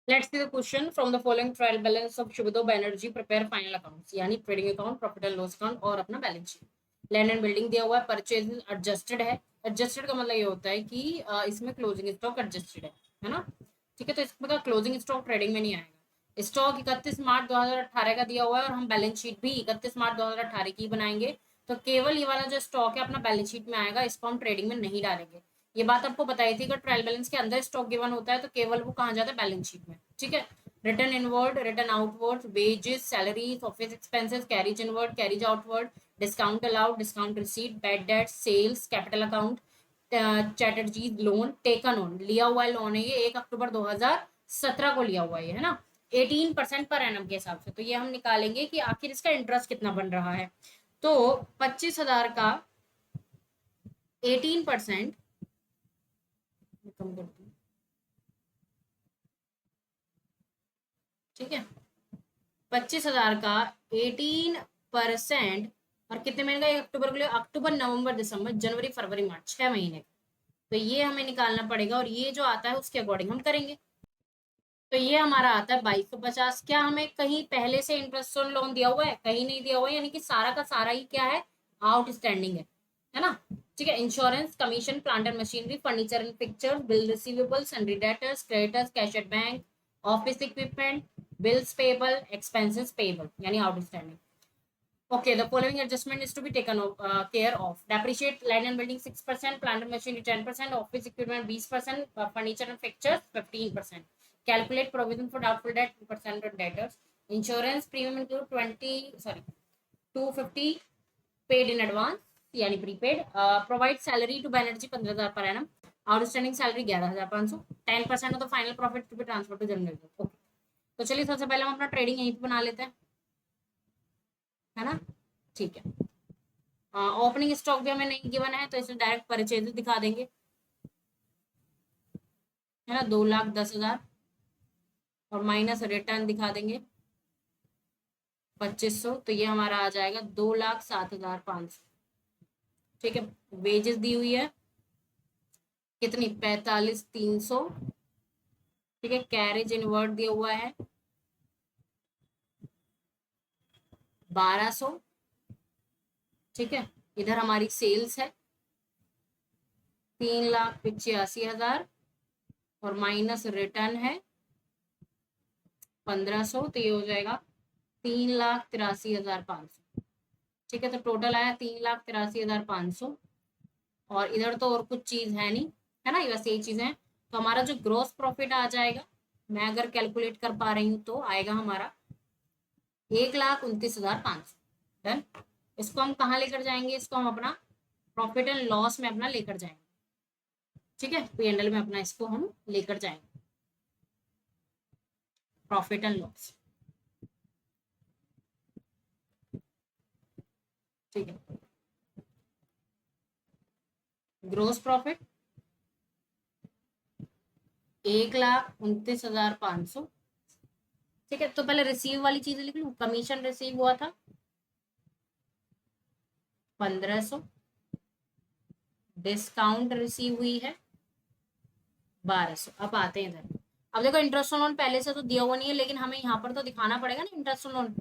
Let's see the question from the following trial balance of Shubhdo Banerjee prepare final accounts यानी trading account, profit and loss account और अपना balance sheet. Land and building दिया हुआ है, purchase adjusted है। Adjusted का मतलब ये होता है कि इसमें क्लोजिंग स्टॉक एडजस्टेड है ना। ठीक है, तो इसमें का क्लोजिंग स्टॉक ट्रेडिंग में नहीं आएगा। स्टॉक 31 मार्च 2018 का दिया हुआ है और हम बैलेंस शीट भी 31 मार्च 2018 की बनाएंगे। तो केवल ये वाला जो स्टॉक है अपना बैलेंस शीट में आएगा, इसको हम ट्रेडिंग में नहीं डालेंगे। ये बात आपको बताई थी, अगर ट्रायल बैलेंस के अंदर स्टॉक गिवन होता है तो केवल वो कहाँ जाता है, बैलेंस शीट में। ठीक है, return inward, return outward, wages, salaries, office expenses, carriage inward, carriage outward, discount allowed, discount receipt, bad debt, sales, capital account, Chatterjee loan, taken on, लिया हुआ लोन है ये 1 अक्टूबर 2017 को लिया हुआ है ना, 18% पर एनम के हिसाब से। तो ये हम निकालेंगे कि आखिर इसका इंटरेस्ट कितना बन रहा है। तो 25,000 का 18%, कम करती हूँ, ठीक है, 25,000 का 18%, और कितने महीने का, 1 अक्टूबर के लिए, अक्टूबर नवंबर दिसंबर जनवरी फरवरी मार्च, 6 महीने का। तो ये हमें निकालना पड़ेगा और ये जो आता है उसके अकॉर्डिंग हम करेंगे। तो ये हमारा आता है 2250। क्या हमें कहीं पहले से इंटरेस्ट ऑन लोन दिया हुआ है, कहीं नहीं दिया हुआ है, यानी कि सारा का सारा ही क्या है, आउटस्टैंडिंग है ना। ठीक है, insurance, commission, plant and machinery, furniture and pictures, bill receivable, sundry debtors, creditors, cash at bank, office equipment, bills payable, expenses payable यानी outstanding. Okay, the following adjustment is to be taken care of. Depreciate land and building 6%, plant and machinery 10%, office equipment 20%, furniture and fixtures 15%. Calculate provision for doubtful debt 2% on debtors. Insurance premium include 250 paid in advance यानी prepaid. Provide salary to Banerjee 15,000 per annum, outstanding salary 11,500, 10% of the final profit to be transfer to general. Okay, तो चलिए सबसे पहले हम अपना trading यहीं पे बना लेते हैं, है ना। ठीक है, ओपनिंग स्टॉक भी हमें नहीं गिवन है तो इसमें डायरेक्ट परचेज दिखा देंगे, है ना, 2,10,000, और माइनस रिटर्न दिखा देंगे 2500, तो ये हमारा आ जाएगा 2,07,500। ठीक है, वेजेस दी हुई है कितनी, 45,300। ठीक है, कैरेज इनवर्ट दिया हुआ है 1,200। ठीक है, इधर हमारी सेल्स है 3,85,000, और माइनस रिटर्न है 1,500, तो ये हो जाएगा 3,83,500। ठीक है, तो टोटल आया 3,83,500, और इधर तो और कुछ चीज है नहीं, है ना, ये बस यही चीजें हैं। तो हमारा जो ग्रोस प्रॉफिट आ जाएगा, मैं अगर कैलकुलेट कर पा रही हूँ तो आएगा हमारा 1,29,500। डन। इसको हम कहाँ लेकर जाएंगे, इसको हम अपना प्रॉफिट एंड लॉस में अपना लेकर जाएंगे। ठीक है, P&L में अपना इसको हम लेकर जाएंगे, प्रॉफिट एंड लॉस। ठीक है, ग्रोस प्रॉफिट 1,29,500। ठीक है, तो पहले रिसीव वाली चीजें लिख लूं। कमीशन रिसीव हुआ था 1,500, डिस्काउंट रिसीव हुई है 1,200। अब आते हैं इधर। अब देखो, इंटरेस्ट ऑन लोन पहले से तो दिया हुआ नहीं है, लेकिन हमें यहाँ पर तो दिखाना पड़ेगा ना इंटरेस्ट ऑन लोन,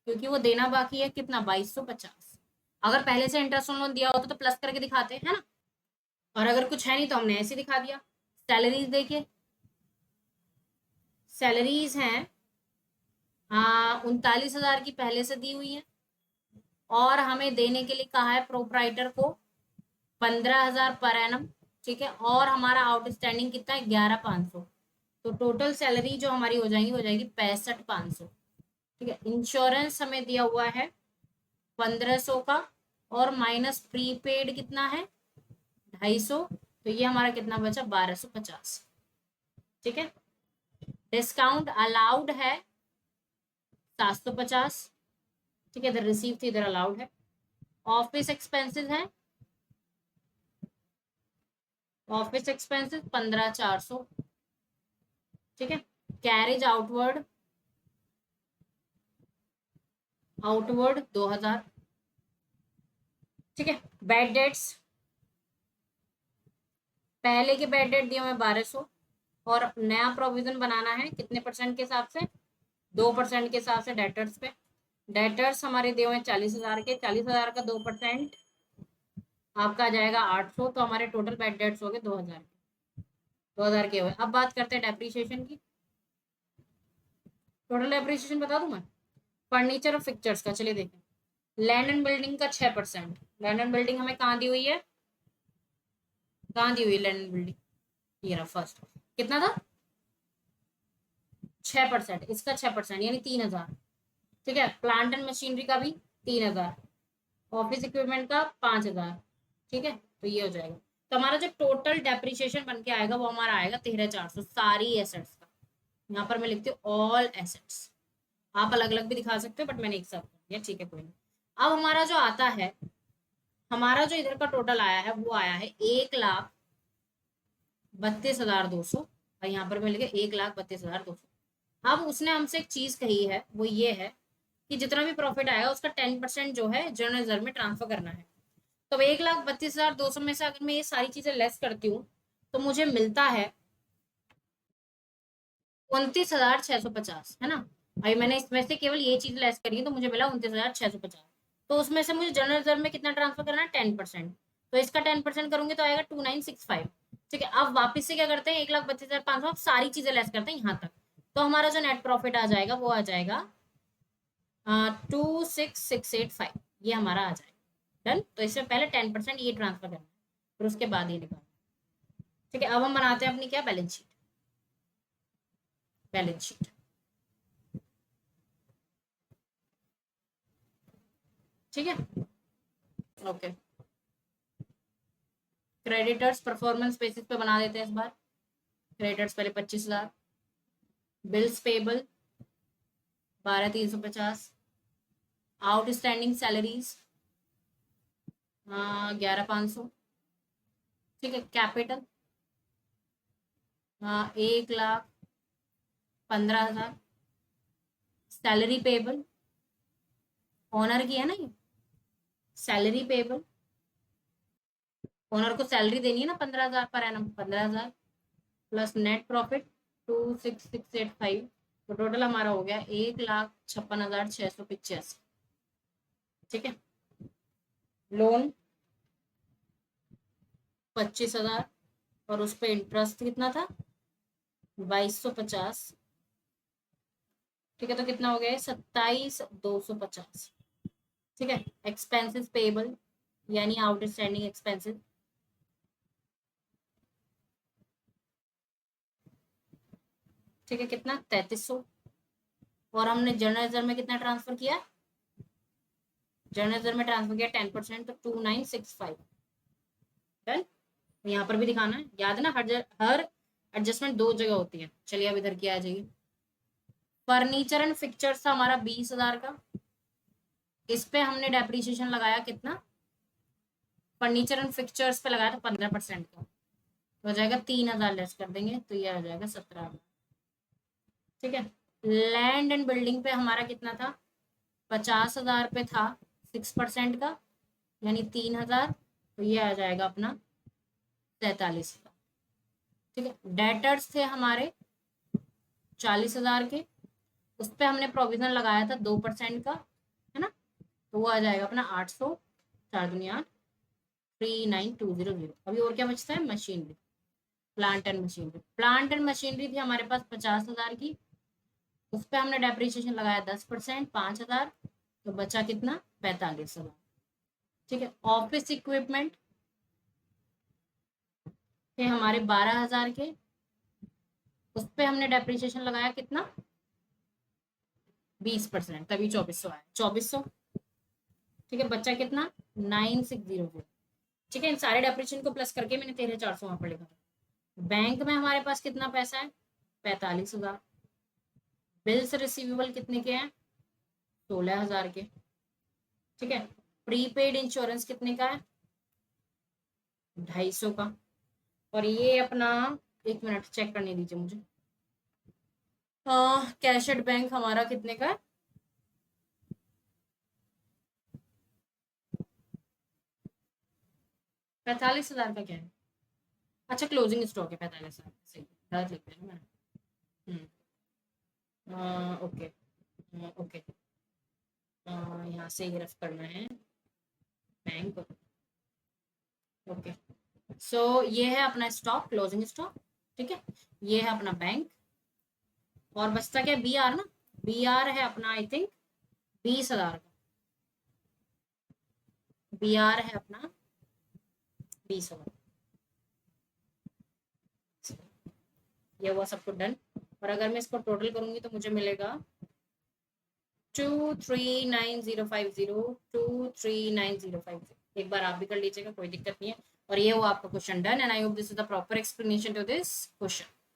क्योंकि वो देना बाकी है कितना, 2,250। अगर पहले से इंटरेस्ट ऑन लोन दिया होता तो प्लस करके दिखाते, है ना। और अगर कुछ है नहीं तो हमने ऐसे दिखा दिया। सैलरीज देखिए, सैलरीज हैं, हाँ, 39,000 की पहले से दी हुई है, और हमें देने के लिए कहा है प्रोपराइटर को 15,000 पर एनम। ठीक है, और हमारा आउटस्टैंडिंग कितना है, 11,500। तो टोटल सैलरी जो हमारी हो जाएगी 65,500। ठीक है, इंश्योरेंस हमें दिया हुआ है 1,500 का, और माइनस प्रीपेड कितना है 250, तो ये हमारा कितना बचा, 1,250। ठीक है, डिस्काउंट अलाउड है 750। ठीक है, इधर रिसीव थी, इधर अलाउड है। ऑफिस एक्सपेंसेस है, ऑफिस एक्सपेंसेस 15,400। ठीक है, कैरेज आउटवर्ड, आउटवर्ड 2,000। ठीक है, बैड डेट्स, पहले के बैड डेट दिए हुए 1,200, और नया प्रोविजन बनाना है कितने परसेंट के हिसाब से, 2% के हिसाब से डेटर्स पे। डेटर्स हमारे दिए हुए हैं 40,000 के, 40,000 का 2% आपका आ जाएगा 800, तो हमारे टोटल बैड डेट्स हो गए 2,000 के, 2,000 के हुए। अब बात करते हैं डेप्रीशिएशन की। टोटल डेप्रीशिएशन बता दूं मैं फर्नीचर और फिक्चर्स का, चलिए देखें। लैंड एंड बिल्डिंग का 6%, लैंड एंड बिल्डिंग हमें कहाँ दी हुई है, कहाँ दी हुई है लैंड एंड बिल्डिंग, ये रहा फर्स्ट, कितना था 6%, इसका 6% यानी 3,000। ठीक है, प्लांट एंड मशीनरी का भी 3,000, ऑफिस इक्विपमेंट का 5,000। ठीक है, तो ये हो जाएगा। तो हमारा जो टोटल डेप्रिसिएशन बन के आएगा वो हमारा आएगा 13,400 सारी एसेट्स का। यहाँ पर मैं लिखती हूँ ऑल एसेट्स, आप अलग अलग भी दिखा सकते हो बट मैंने एक साथ कर दिया, ठीक है कोई नहीं। अब हमारा जो आता है, हमारा जो इधर का टोटल आया है वो आया है 1,32,200, और यहाँ पर मैं लिखे 1,32,200। अब उसने हमसे एक चीज कही है, वो ये है कि जितना भी प्रॉफिट आएगा उसका 10% जो है जनरल रिजर्व में ट्रांसफर करना है। तो 1,32,200 में से अगर मैं ये सारी चीजें लेस करती हूँ तो मुझे मिलता है 29,650, है ना। भाई मैंने इसमें से केवल ये चीज लेस करी है तो मुझे मिला 29,650। तो उसमें से मुझे जनरल रिजर्व में कितना ट्रांसफर करना है 10%, तो इसका 10% करूंगे तो आएगा 2,965। ठीक है, अब वापिस से क्या करते हैं 1,32,500, सारी चीजें लेस करते हैं यहाँ तक, तो हमारा जो नेट प्रॉफिट आ जाएगा वो आ जाएगा 26,685, ये हमारा आ जाएगा। डन, तो इससे पहले 10% ये ट्रांसफर करना है, फिर उसके बाद ये निकालना। ठीक है, अब हम बनाते हैं अपनी क्या बैलेंस शीट, बैलेंस शीट। ठीक है, ओके। क्रेडिटर्स परफॉर्मेंस बेसिस पे बना देते हैं इस बार। क्रेडिटर्स पहले 25,000, बिल्स पेबल 12,350, आउटस्टैंडिंग सैलरीज 11,500। ठीक है, कैपिटल 1,15,000, सैलरी पेबल ऑनर की है ना, ये सैलरी पेबल, ओनर को सैलरी देनी है ना 15,000 per annum, 15,000 plus net profit 26,685, तो टोटल हमारा हो गया 1,56,685। ठीक है, लोन 25,000 और उस पर इंटरेस्ट कितना था 2,250। ठीक है, तो कितना हो गया 27,250। ठीक है, एक्सपेंसेस पेबल यानी आउटस्टैंडिंग एक्सपेंसेस, ठीक है कितना 3,300। और हमने जनरल रिजर्व में कितना ट्रांसफर किया, जनरल रिजर्व में ट्रांसफर किया 10%, तो 2,965। डन, यहाँ पर भी दिखाना है, याद है ना, हर एडजस्टमेंट दो जगह होती है। चलिए अब इधर क्या आ जाइए। फर्नीचर एंड फिक्चर्स था हमारा 20,000 का, इस पे हमने डेप्रीशिएशन लगाया कितना, फर्नीचर एंड फिक्चर्स पे लगाया था 15% का, तो हो जाएगा 3,000 लेस कर देंगे तो ये आ जाएगा 17,000। ठीक है, लैंड एंड बिल्डिंग पे हमारा कितना था 50,000 पे था 6% का, यानी 3,000, तो ये आ जाएगा अपना 43,000। ठीक है, डेटर्स थे हमारे 40,000 के, उस पर हमने प्रोविजन लगाया था 2% का, है ना, तो वो आ जाएगा अपना 800, 4 दूनी 8, 39,200। अभी और क्या बचता है, machinery, plant and machinery. Plant and machinery थी हमारे पास 50,000 की, उस पर हमने डेप्रिसिएशन लगाया 10%, 5,000, तो बचा कितना 45,000। ठीक है, ऑफिस इक्विपमेंट थे हमारे 12,000 के, उस पर हमने डेप्रिसिएशन लगाया कितना 20%, तभी 2,400 आया, 2,400। ठीक है, बच्चा कितना 9,600। ठीक है, इन सारे डेप्रिसिएशन को प्लस करके मैंने 13,400 वहां पर लिखा था। बैंक में हमारे पास कितना पैसा है 45,000, बिल्स रिसीवेबल कितने के हैं 16,000 के। ठीक है, प्रीपेड इंश्योरेंस कितने का है 250 का। और ये अपना, एक मिनट चेक करने दीजिए मुझे, कैश एट बैंक हमारा कितने का है 45,000 का क्या है, अच्छा क्लोजिंग स्टॉक है 45,000 सही। गलत लिख दिया ना मैंने। ओके ओके, यहाँ से ही रफ करना है बैंक। ओके, सो ये है अपना स्टॉक, क्लोजिंग स्टॉक, ठीक है। ये है अपना बैंक, और बचता क्या, बी आर ना, बी आर है अपना आई थिंक 20,000 का, बी आर है अपना 20,000। ये हुआ सब कुछ डन। और अगर मैं इसको टोटल करूंगी तो मुझे मिलेगा 239,050, 239,050। एक बार आप भी कर लीजिएगा, कोई दिक्कत नहीं है। और ये हुआ आपका question done, and I hope this is the proper explanation to this question.